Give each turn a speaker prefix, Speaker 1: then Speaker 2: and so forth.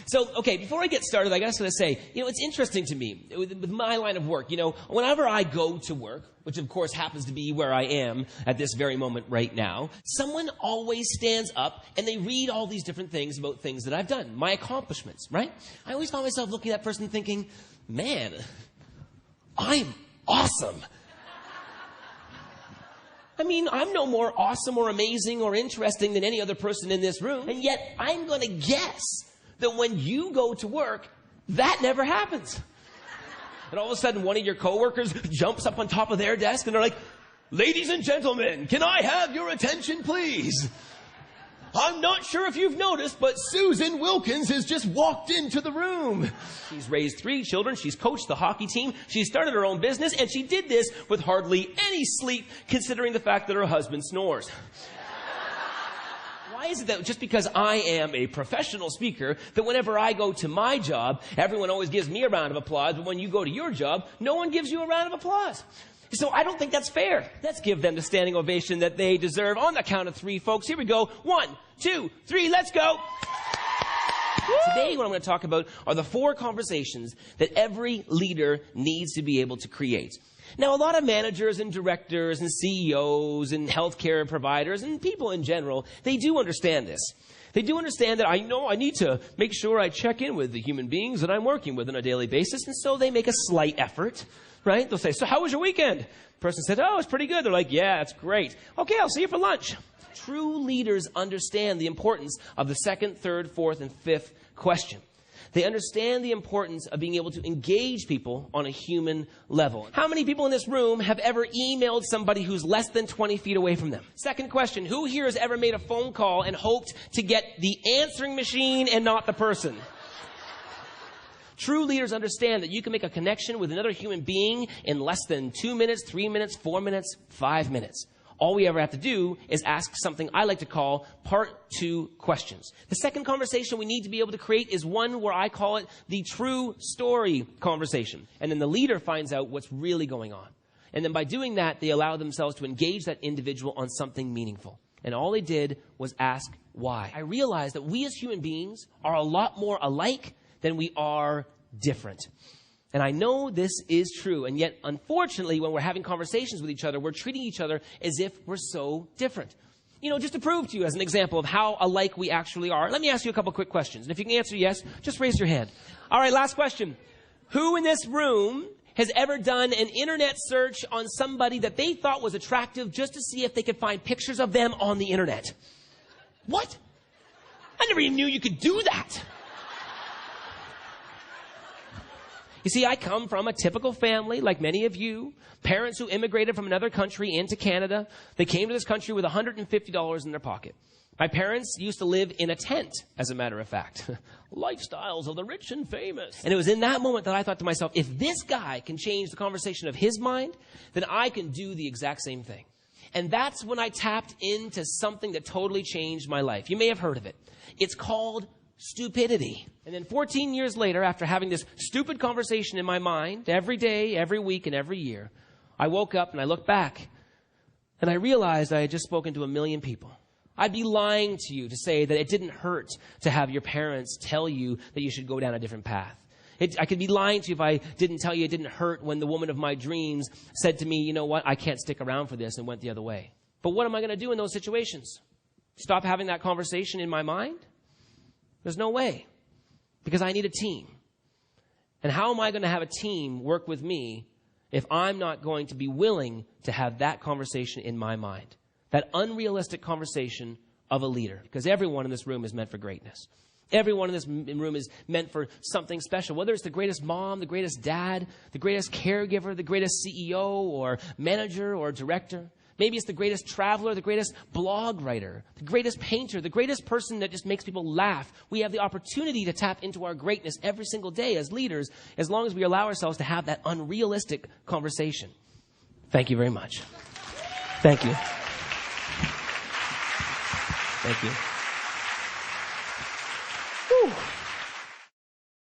Speaker 1: So, okay, before I get started, I just gotta say, it's interesting to me with my line of work. Whenever I go to work, which of course happens to be where I am at this very moment right now, someone always stands up and they read all these different things about things that I've done, my accomplishments, right? I always find myself looking at that person thinking, man, I'm awesome. I mean, I'm no more awesome or amazing or interesting than any other person in this room. And yet, I'm going to guess that when you go to work, that never happens. And all of a sudden, one of your coworkers jumps up on top of their desk and they're like, ladies and gentlemen, can I have your attention, please? I'm not sure if you've noticed, but Susan Wilkins has just walked into the room. She's raised 3 children. She's coached the hockey team. She started her own business, and she did this with hardly any sleep, considering the fact that her husband snores. Why is it that just because I am a professional speaker, that whenever I go to my job, everyone always gives me a round of applause, but when you go to your job, no one gives you a round of applause? So I don't think that's fair. Let's give them the standing ovation that they deserve. On the count of 3, folks. Here we go. 1, 2, 3, let's go. Today, what I'm going to talk about are the 4 conversations that every leader needs to be able to create. Now, a lot of managers and directors and CEOs and healthcare providers and people in general, they do understand this. They do understand that I need to make sure I check in with the human beings that I'm working with on a daily basis, and so they make a slight effort. Right? They'll say, so how was your weekend? The person said, oh, it's pretty good. They're like, yeah, that's great. Okay, I'll see you for lunch. True leaders understand the importance of the 2nd, 3rd, 4th, and 5th question. They understand the importance of being able to engage people on a human level. How many people in this room have ever emailed somebody who's less than 20 feet away from them? Second question, who here has ever made a phone call and hoped to get the answering machine and not the person? True leaders understand that you can make a connection with another human being in less than 2 minutes, 3 minutes, 4 minutes, 5 minutes. All we ever have to do is ask something I like to call part 2 questions. The second conversation we need to be able to create is one where I call it the true story conversation. And then the leader finds out what's really going on. And then by doing that, they allow themselves to engage that individual on something meaningful. And all they did was ask why. I realized that we as human beings are a lot more alike than we are different. And I know this is true, and yet, unfortunately, when we're having conversations with each other, we're treating each other as if we're so different. Just to prove to you as an example of how alike we actually are, let me ask you a couple quick questions. And if you can answer yes, just raise your hand. All right, last question. Who in this room has ever done an internet search on somebody that they thought was attractive just to see if they could find pictures of them on the internet? What? I never even knew you could do that. You see, I come from a typical family, like many of you, parents who immigrated from another country into Canada. They came to this country with $150 in their pocket. My parents used to live in a tent, as a matter of fact. Lifestyles of the rich and famous. And it was in that moment that I thought to myself, if this guy can change the conversation of his mind, then I can do the exact same thing. And that's when I tapped into something that totally changed my life. You may have heard of it. It's called stupidity. And then 14 years later, after having this stupid conversation in my mind every day, every week, and every year, I woke up and I looked back and I realized I had just spoken to 1 million people. I'd be lying to you to say that it didn't hurt to have your parents tell you that you should go down a different path. I could be lying to you if I didn't tell you it didn't hurt when the woman of my dreams said to me, you know what, I can't stick around for this, and went the other way. But what am I going to do in those situations? Stop having that conversation in my mind? There's no way, because I need a team. And how am I going to have a team work with me if I'm not going to be willing to have that conversation in my mind? That unrealistic conversation of a leader. Because everyone in this room is meant for greatness. Everyone in this room is meant for something special. Whether it's the greatest mom, the greatest dad, the greatest caregiver, the greatest CEO or manager or director. Maybe it's the greatest traveler, the greatest blog writer, the greatest painter, the greatest person that just makes people laugh. We have the opportunity to tap into our greatness every single day as leaders, as long as we allow ourselves to have that unrealistic conversation. Thank you very much. Thank you. Thank you.